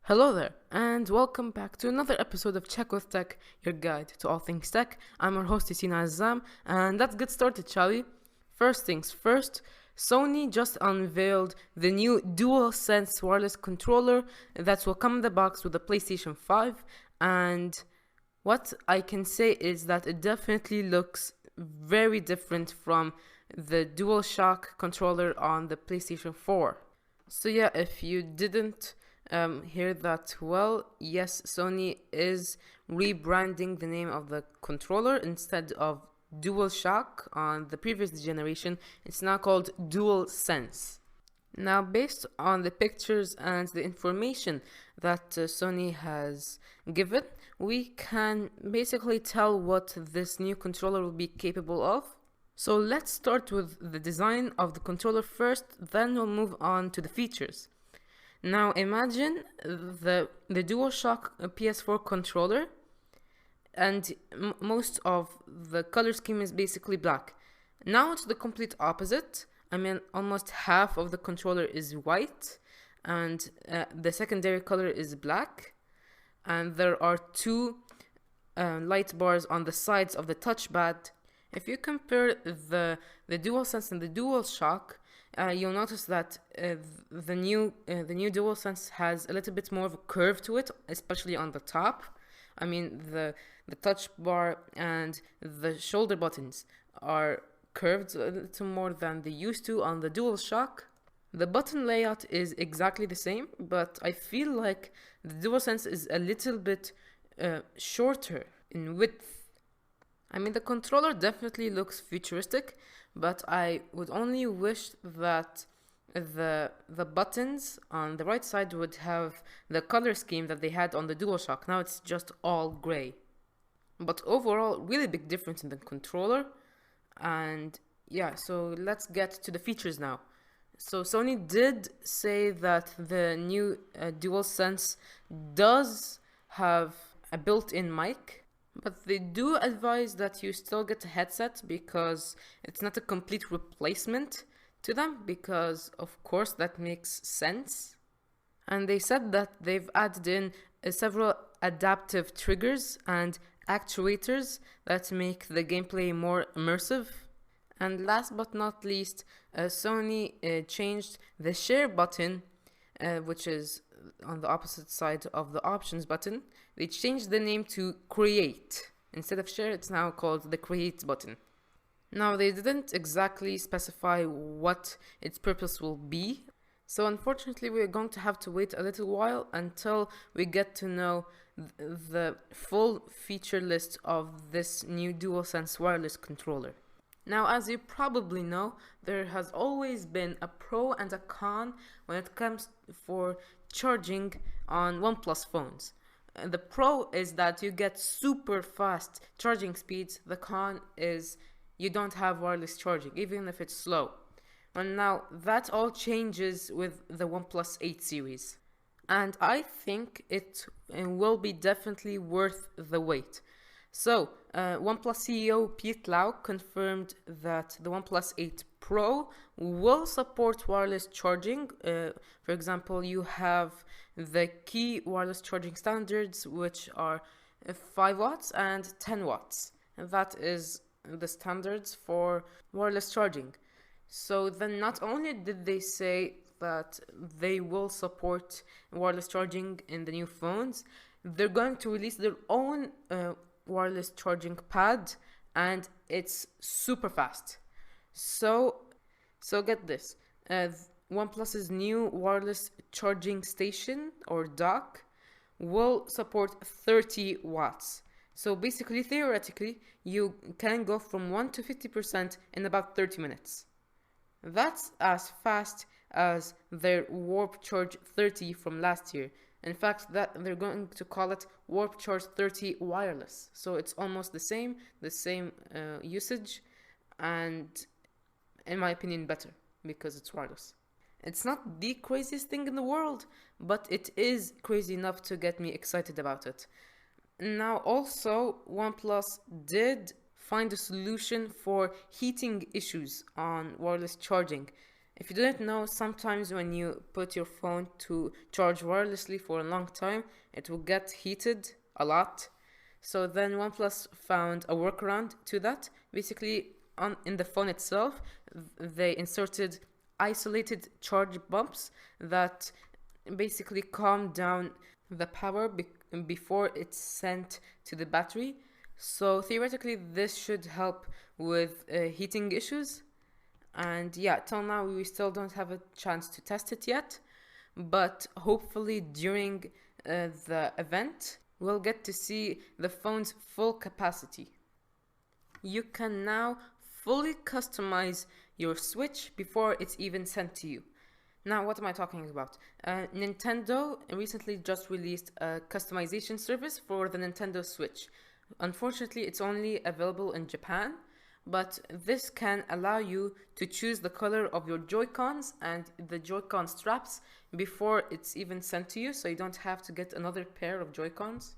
Hello there, and welcome back to another episode of Check with Tech, your guide to all things tech. I'm your host Yaseen Azzam, and let's get started, shall we? First things first, Sony just unveiled the new DualSense wireless controller that will come in the box with the PlayStation 5, and what I can say is that it definitely looks very different from the DualShock controller on the PlayStation 4. So yeah, if you didn't hear that well, yes, Sony is rebranding the name of the controller. Instead of DualShock on the previous generation, it's now called DualSense. Now, based on the pictures and the information that Sony has given, we can basically tell what this new controller will be capable of. So let's start with the design of the controller first, then we'll move on to the features. Now imagine the DualShock PS4 controller, and most of the color scheme is basically black. Now it's the complete opposite. I mean, almost half of the controller is white, and the secondary color is black, and there are two light bars on the sides of the touchpad. If you compare the DualSense and the DualShock, you'll notice that the new DualSense has a little bit more of a curve to it, especially on the top. I mean, the touch bar and the shoulder buttons are curved a little more than they used to on the DualShock. The button layout is exactly the same, but I feel like the DualSense is a little bit shorter in width. I mean, the controller definitely looks futuristic, but I would only wish that the buttons on the right side would have the color scheme that they had on the DualShock. Now it's just all gray. But overall, really big difference in the controller. And yeah, so let's get to the features now. So Sony did say that the new DualSense does have a built-in mic, but they do advise that you still get a headset because it's not a complete replacement to them, because of course that makes sense. And they said that they've added in several adaptive triggers and actuators that make the gameplay more immersive. And last but not least, Sony changed the share button, which is on the opposite side of the options button. They changed the name to create. Instead of share, it's now called the create button. Now, they didn't exactly specify what its purpose will be, so unfortunately we're going to have to wait a little while until we get to know the full feature list of this new DualSense wireless controller. Now, as you probably know, there has always been a pro and a con when it comes for charging on OnePlus phones. The pro is that you get super fast charging speeds. The con is you don't have wireless charging, even if it's slow. And now that all changes with the OnePlus 8 series. And I think it will be definitely worth the wait. So, OnePlus CEO Pete Lau confirmed that the OnePlus 8 Pro will support wireless charging. For example, you have the key wireless charging standards, which are 5 watts and 10 watts. And that is the standards for wireless charging. So then not only did they say that they will support wireless charging in the new phones, they're going to release their own wireless charging pad, and it's super fast. So get this. OnePlus's new wireless charging station or dock will support 30 watts. So basically, theoretically, you can go from 1 to 50% in about 30 minutes. That's as fast as their Warp Charge 30 from last year. In fact, that they're going to call it Warp Charge 30 wireless. So it's almost the same usage, and in my opinion, better because it's wireless. It's not the craziest thing in the world, but it is crazy enough to get me excited about it. Now, also, OnePlus did find a solution for heating issues on wireless charging. If you didn't know, sometimes when you put your phone to charge wirelessly for a long time, it will get heated a lot. So then OnePlus found a workaround to that. Basically, in the phone itself, they inserted isolated charge bumps that basically calm down the power before it's sent to the battery. So theoretically, this should help with heating issues. And yeah, till now we still don't have a chance to test it yet, but hopefully during the event we'll get to see the phone's full capacity. You can now fully customize your Switch before it's even sent to you. Now, what am I talking about? Nintendo recently just released a customization service for the Nintendo Switch. Unfortunately, it's only available in Japan, but this can allow you to choose the color of your Joy-Cons and the Joy-Con straps before it's even sent to you, so you don't have to get another pair of Joy-Cons.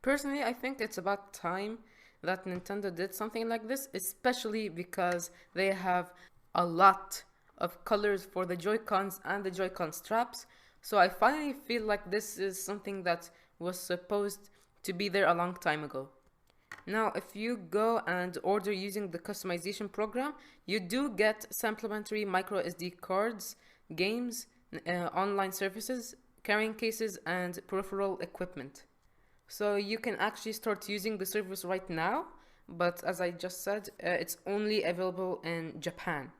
Personally, I think it's about time that Nintendo did something like this, especially because they have a lot of colors for the Joy-Cons and the Joy-Con straps. So I finally feel like this is something that was supposed to be there a long time ago. Now, if you go and order using the customization program, you do get supplementary micro SD cards, games, online services, carrying cases, and peripheral equipment. So you can actually start using the service right now, but as I just said, it's only available in Japan.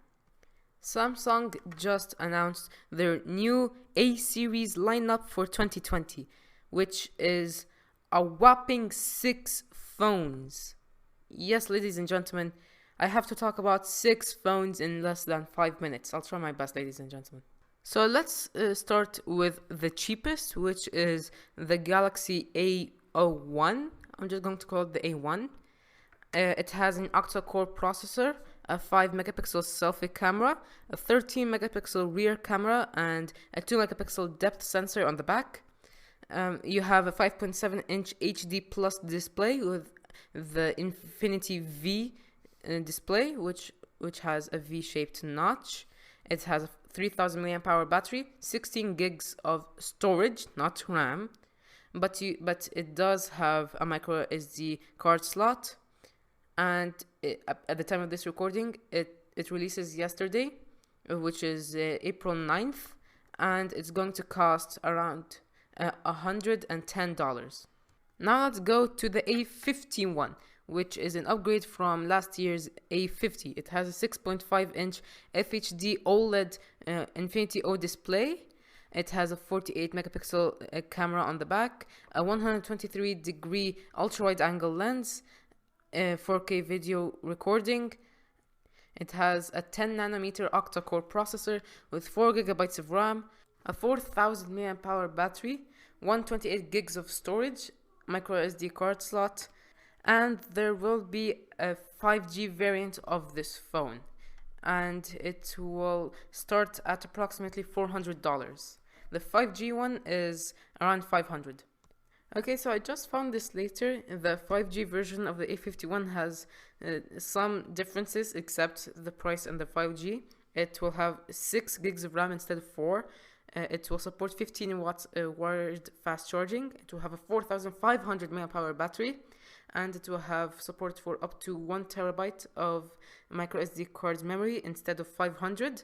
Samsung just announced their new A series lineup for 2020, which is a whopping 6 phones. Yes, ladies and gentlemen, I have to talk about 6 phones in less than 5 minutes. I'll try my best, ladies and gentlemen. So let's start with the cheapest, which is the Galaxy A01. I'm just going to call it the A1. It has an octa-core processor, a 5 megapixel selfie camera, a 13 megapixel rear camera, and a 2 megapixel depth sensor on the back. You have a 5.7 inch HD plus display with the Infinity V display, which has a V-shaped notch. It has a 3000 mAh battery, 16 gigs of storage, not RAM, but it does have a micro SD card slot. And at the time of this recording, it releases yesterday, which is April 9th, and it's going to cost around $110. Now let's go to the A51, which is an upgrade from last year's A50. It has a 6.5 inch FHD OLED Infinity O display. It has a 48 megapixel camera on the back, a 123 degree ultra wide angle lens, 4K video recording. It has a 10 nanometer octa-core processor with 4 gigabytes of RAM, a 4000 mAh battery, 128 gigs of storage, micro SD card slot, and there will be a 5G variant of this phone, and it will start at approximately $400. The 5G one is around $500. Okay, so I just found this later. The 5G version of the A51 has some differences except the price and the 5G. It will have 6 gigs of RAM instead of 4. It will support 15 watts wired fast charging. It will have a 4500 mAh battery, and it will have support for up to 1 terabyte of micro SD card memory instead of 500.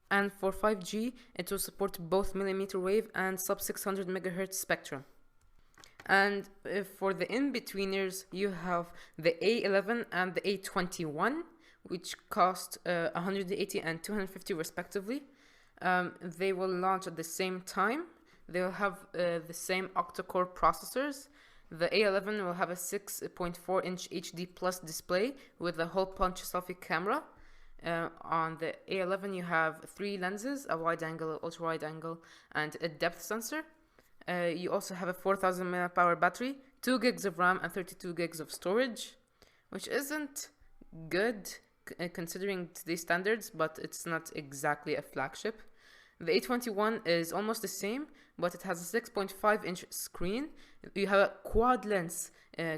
And for 5G, it will support both millimeter wave and sub 600 megahertz spectrum. And for the in-betweeners, you have the A11 and the A21, which cost 180 and 250 respectively. They will launch at the same time. They will have the same octa-core processors. The A11 will have a 6.4 inch HD plus display with a hole punch selfie camera. On the A11 you have 3 lenses, a wide angle, ultra wide angle, and a depth sensor. You also have a 4000 mAh battery, 2 gigs of RAM, and 32 gigs of storage, which isn't good considering today's standards, but it's not exactly a flagship. The A21 is almost the same, but it has a 6.5 inch screen. You have a quad lens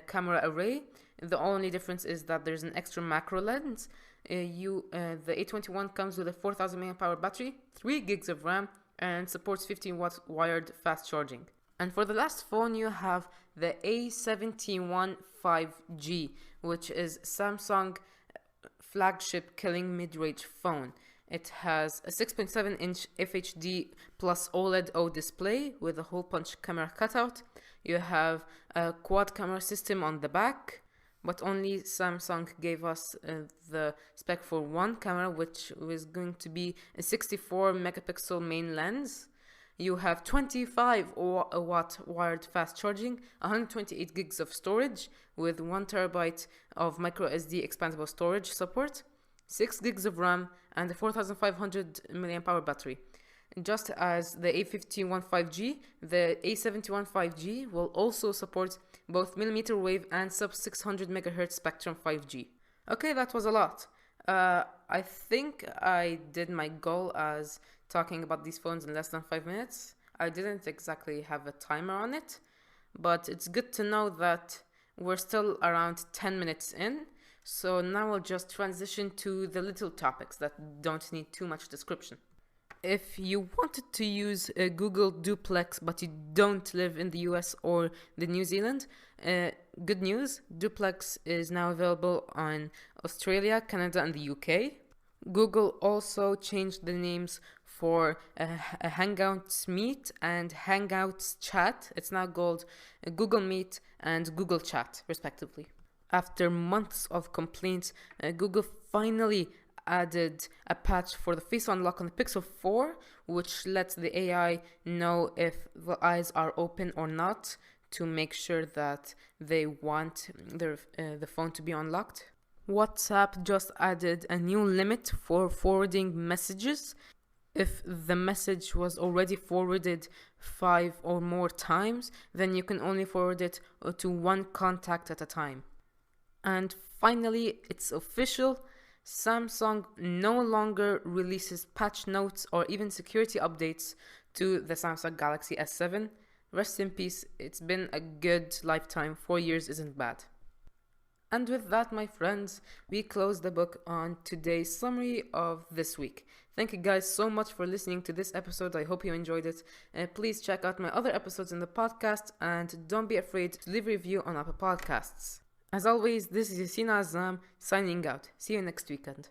camera array. The only difference is that there's an extra macro lens. The A21 comes with a 4000 mAh battery, 3 gigs of RAM, and supports 15 watt wired fast charging. And for the last phone, you have the A71 5G, which is Samsung flagship killing mid-range phone. It has a 6.7-inch FHD plus OLED O display with a hole punch camera cutout. You have a quad camera system on the back, but only Samsung gave us the spec for one camera, which was going to be a 64 megapixel main lens. You have 25 watt wired fast charging, 128 gigs of storage with 1 terabyte of micro SD expandable storage support, 6 gigs of RAM, and a 4500 mAh battery. Just as the A51 5G, the A71 5G will also support both millimeter wave and sub 600 MHz spectrum 5G. Okay, that was a lot. I think I did my goal as talking about these phones in less than 5 minutes. I didn't exactly have a timer on it, but it's good to know that we're still around 10 minutes in. So now we'll just transition to the little topics that don't need too much description. If you wanted to use Google Duplex but you don't live in the US or the New Zealand, good news, Duplex is now available on Australia, Canada, and the UK. Google also changed the names for a Hangouts Meet and Hangouts Chat. It's now called Google Meet and Google Chat, respectively. After months of complaints, Google finally added a patch for the face unlock on the Pixel 4, which lets the AI know if the eyes are open or not to make sure that they want the phone to be unlocked. WhatsApp just added a new limit for forwarding messages. If the message was already forwarded 5 or more times, then you can only forward it to one contact at a time. And finally, it's official. Samsung no longer releases patch notes or even security updates to the Samsung Galaxy S7. Rest in peace, it's been a good lifetime. 4 years isn't bad. And with that, my friends, we close the book on today's summary of this week. Thank you guys so much for listening to this episode. I hope you enjoyed it. Please check out my other episodes in the podcast and don't be afraid to leave a review on Apple Podcasts. As always, this is Yaseen Azzam signing out. See you next weekend.